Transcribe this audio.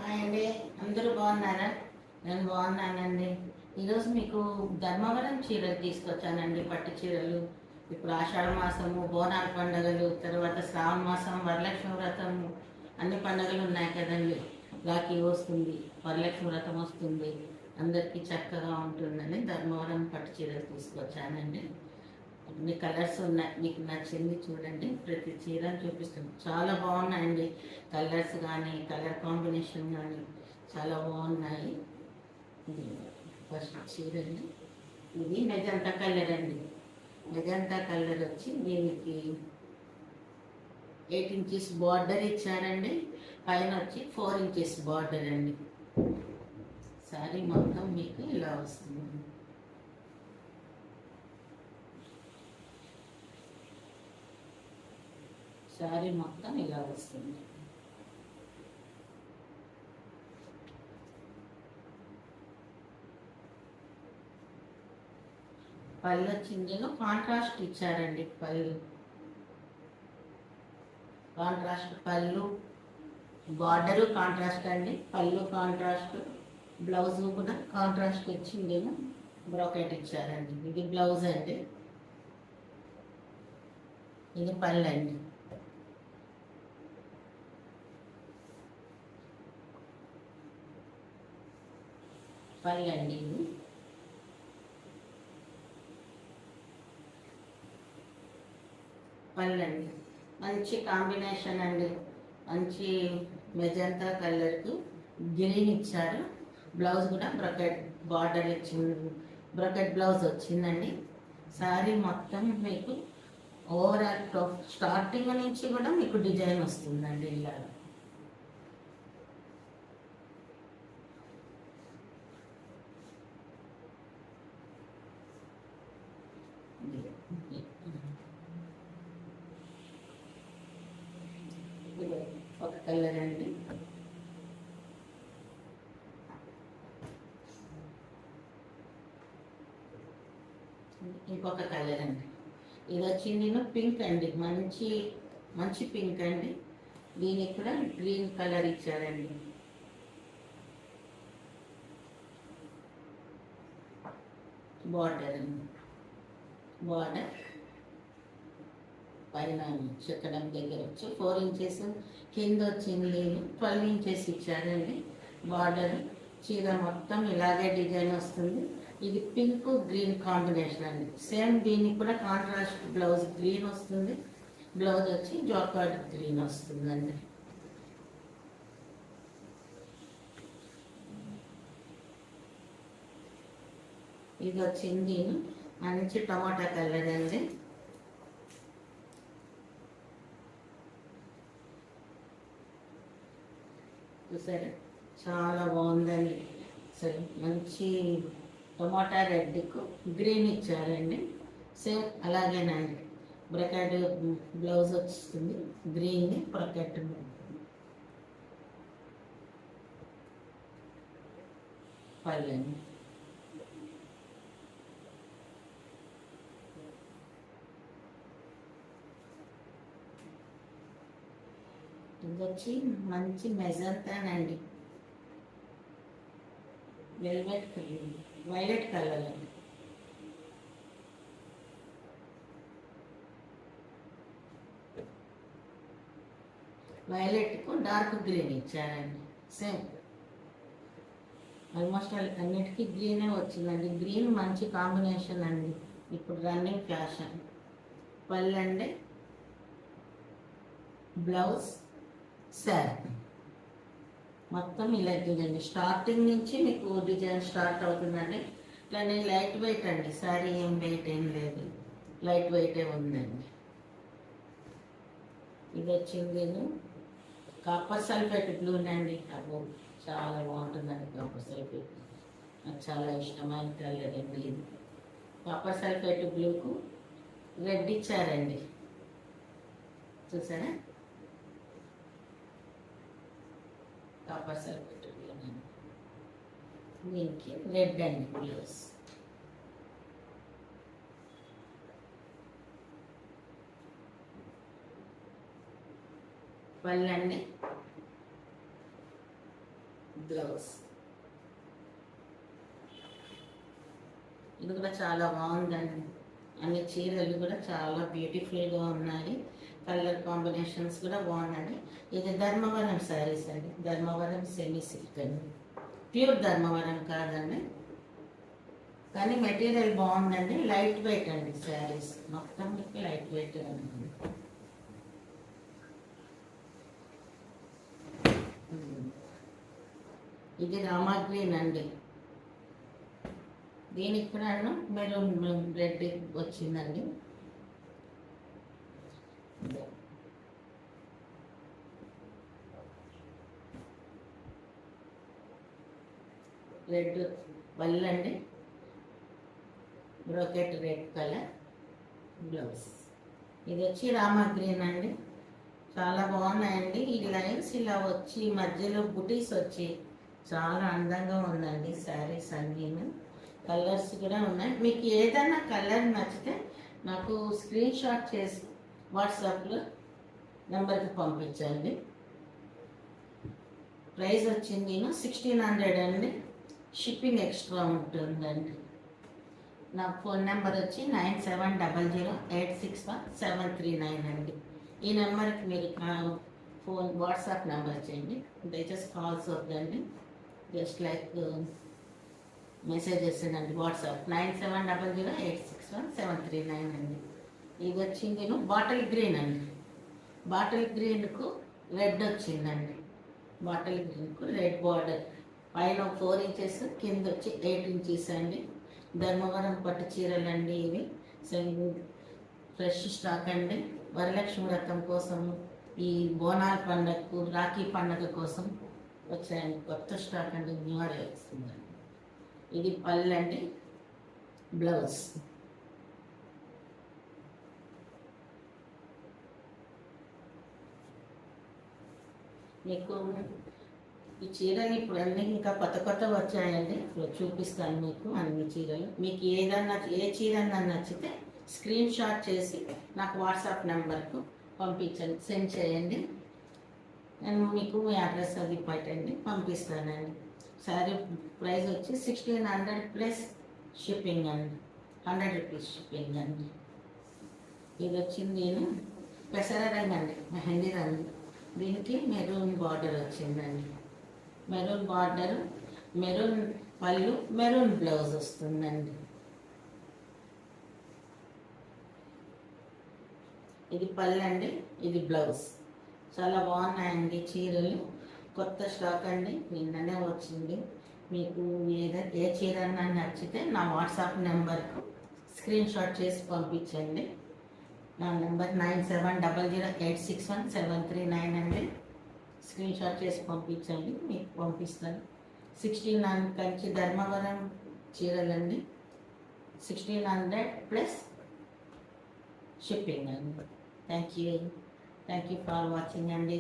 Hi అండి. అందరూ బాగున్నారా? నేను బాగున్నానండి. ఈరోజు మీకు ధర్మవరం చీరలు తీసుకొచ్చానండి, పట్టు చీరలు. ఇప్పుడు ఆషాఢ మాసము, బోనాల పండుగలు, తర్వాత శ్రావణ మాసం, వరలక్ష్మి వ్రతము, అన్ని పండుగలు ఉన్నాయి కదండి. రాఖీ వస్తుంది, వరలక్ష్మి వ్రతం వస్తుంది, అందరికీ చక్కగా ఉంటుందని ధర్మవరం పట్టు చీరలు తీసుకొచ్చానండి. అన్ని కలర్స్ ఉన్నాయి, మీకు నచ్చింది చూడండి. ప్రతి చీర చూపిస్తుంది, చాలా బాగున్నాయండి. కలర్స్ కానీ కలర్ కాంబినేషన్ కానీ చాలా బాగున్నాయి. ఇది ఫస్ట్ చీర అండి. ఇది మెజంతా కలర్ అండి. మెజంతా కలర్ వచ్చి దీనికి 8 ఇంచెస్ బార్డర్ ఇచ్చారండి. పైన వచ్చి 4 ఇంచెస్ బార్డర్ అండి. సారీ మొత్తం మీకు ఇలా వస్తుంది. శారీ మొత్తం ఇలా వస్తుంది. పళ్ళు వచ్చిందేమో కాంట్రాస్ట్ ఇచ్చారండి. పళ్ళు కాంట్రాస్ట్, పళ్ళు బార్డరు కాంట్రాస్ట్ అండి. పళ్ళు కాంట్రాస్ట్, బ్లౌజ్ కూడా కాంట్రాస్ట్ వచ్చిందేమో బ్రాకెట్ ఇచ్చారండి. ఇది బ్లౌజ్ అండి, ఇది పళ్ళు అండి. పళ్ళండి ఇది. పళ్ళండి మంచి కాంబినేషన్ అండి. మంచి మెజంతా కలర్కు గ్రీన్ ఇచ్చారు. బ్లౌజ్ కూడా బ్రకెట్ బార్డర్ ఇచ్చింది, బ్రకెట్ బ్లౌజ్ వచ్చిందండి. శారీ మొత్తం మీకు ఓవరాల్ స్టార్టింగ్ నుంచి కూడా మీకు డిజైన్ వస్తుందండి ఇలా. ఒక కలర్ అండి. ఇంకొక కలర్ అండి. ఇది వచ్చింది పింక్ అండి, మంచి మంచి పింక్ అండి. దీనికి కూడా గ్రీన్ కలర్ ఇచ్చారండి. బార్డర్ అండి, బార్డర్ పైన చెక్కడం దగ్గర వచ్చి 4 ఇంచెస్, కింద వచ్చింది 12 ఇంచెస్ ఇచ్చారండి. బార్డర్ చీర మొత్తం ఇలాగే డిజైన్ వస్తుంది. ఇది పింక్ గ్రీన్ కాంబినేషన్ అండి. సేమ్ దీనికి కూడా కాంట్రాస్ట్ బ్లౌజ్ గ్రీన్ వస్తుంది. బ్లౌజ్ వచ్చి జాకార్డ్ గ్రీన్ వస్తుందండి. ఇది వచ్చింది మంచి టమాటా కలర్ అండి. చూసారా, చాలా బాగుందండి. సరే, మంచి టమాటా రెడ్కు గ్రీన్ ఇచ్చారండి. సేమ్ అలాగేనండి. బ్రకెట్ బ్లౌజ్ వస్తుంది, గ్రీన్ బ్రకెట్ పళ్ళండి. ఇది వచ్చి మంచి మెజంతానండి, వెల్వెట్ కలర్, వైలెట్ కలర్ అండి. వైలెట్కు డార్క్ గ్రీన్ ఇచ్చారండి. సేమ్ ఆల్మోస్ట్ అన్నిటికీ గ్రీనే వచ్చిందండి. గ్రీన్ మంచి కాంబినేషన్ అండి, ఇప్పుడు రన్నింగ్ ఫ్యాషన్. పళ్ళండి, బ్లౌజ్, శారీ మొత్తం ఇలా చూడండి. స్టార్టింగ్ నుంచి మీకు డిజైన్ స్టార్ట్ అవుతుందండి. ఇట్లా నేను లైట్ వెయిట్ అండి, శారీ ఏం వెయిట్ ఏం లేదు, లైట్ వెయిటే ఉందండి. ఇది వచ్చింది కాపర్ సల్ఫేట్ బ్లూనండి. అబ్బో, చాలా బాగుంటుందండి కాపర్ సల్ఫేట్, నాకు చాలా ఇష్టమైన కలర్ అండి ఇది. కాపర్ సల్ఫేట్ బ్లూకు రెడ్ ఇచ్చారండి, చూసారా. కాపర్ సల్ఫేట్ బ్లూ, దీనికి రెడ్ అండి బ్లౌజ్. పళ్ళండి, బ్లౌజ్. ఇది కూడా చాలా బాగుందండి. అన్ని చీరలు కూడా చాలా బ్యూటిఫుల్గా ఉన్నాయి. కలర్ కాంబినేషన్స్ కూడా బాగున్నాయి. ఇది ధర్మవరం శారీస్ అండి. ధర్మవరం సెమీ సిల్క్ అండి. ప్యూర్ ధర్మవరం కాదండి, కానీ మెటీరియల్ బాగుందండి. లైట్ వెయిట్ అండి శారీస్ మొత్తం మీకు లైట్ వెయిట్ అండి. ఇది రామా గ్రీన్ అండి. దీనికి కూడా మెరూన్ రెడ్ వచ్చిందండి. రెడ్ వల్లండి, బ్రోకెట్ రెడ్ కలర్ బ్లౌజ్. ఇది వచ్చి రామా గ్రీన్ అండి. చాలా బాగున్నాయండి. ఈ లైన్స్ ఇలా వచ్చి మధ్యలో బుటీస్ వచ్చి చాలా అందంగా ఉందండి శారీస్ అన్నీ. కలర్స్ కూడా ఉన్నాయి. మీకు ఏదైనా కలర్ నచ్చితే నాకు స్క్రీన్ షాట్ చేసి వాట్సాప్లో నెంబర్కి పంపించండి. ప్రైస్ వచ్చింది 1600 అండి. షిప్పింగ్ ఎక్స్ట్రా ఉంటుందండి. నా ఫోన్ నెంబర్ వచ్చి 9700861739 అండి. ఈ నెంబర్కి మీరు ఫోన్ వాట్సాప్ నెంబర్ చేయండి. దయచేసి కాల్స్ వద్దండి, జస్ట్ లైక్ మెసేజెస్ అండి. వాట్సాప్ 9700861739 అండి. ఇది వచ్చింది బాటిల్ గ్రీన్ అండి. బాటిల్ గ్రీన్కు రెడ్ వచ్చిందండి. బాటిల్ గ్రీన్కు రెడ్ బార్డర్, పైన 4 ఇంచెస్, కింద వచ్చి 8 ఇంచెస్ అండి. ధర్మవరం పట్టు చీరలండి ఇవి. ఫ్రెష్ స్టాక్ అండి. వరలక్ష్మి వ్రతం కోసం, ఈ బోనాల పండగకు, రాఖీ పండగ కోసం వచ్చాయండి. కొత్త స్టాక్ అండి, న్యూ ఇయర్ వస్తుందండి. ఇది పళ్ళు అండి, బ్లౌజ్. మీకు ఈ చీరలు ఇప్పుడు అన్నీ ఇంకా కొత్త వచ్చాయండి. ఇప్పుడు చూపిస్తాను మీకు అన్ని చీరలు. మీకు ఏదన్నా ఏ చీర నచ్చితే స్క్రీన్ షాట్ చేసి నాకు వాట్సాప్ నెంబర్కు పంపించండి, సెండ్ చేయండి. నేను మీకు మీ అడ్రస్ అది పెట్టండి, పంపిస్తానండి. శారీ ప్రైస్ వచ్చి 1600 ప్లస్ షిప్పింగ్ అండి. 100 రూపీస్ షిప్పింగ్ అండి. ఇది వచ్చింది నేను పెసర రంగు అండి, మెహందీ రంగు. దీనికి మెరూన్ బార్డర్ వచ్చిందండి. మెరూన్ బార్డర్, మెరూన్ పళ్ళు, మెరూన్ బ్లౌజ్ వస్తుందండి. ఇది పళ్ళు అండి, ఇది బ్లౌజ్. చాలా బాగున్నాయండి చీరలు. కొత్త స్టాక్ అండి, నిన్ననే వచ్చింది. మీకు ఏ చీర నచ్చితే నా వాట్సాప్ నెంబర్కు స్క్రీన్ షాట్ చేసి పంపించండి. నా నెంబర్ 9700861739 అండి. స్క్రీన్ షాట్ చేసి పంపించండి, మీకు పంపిస్తాను. 1600 కంచి ధర్మవరం చీరలండి. 1600 ప్లస్ షిప్పింగ్ అండి. థ్యాంక్ యూ ఫర్ వాచింగ్ అండి.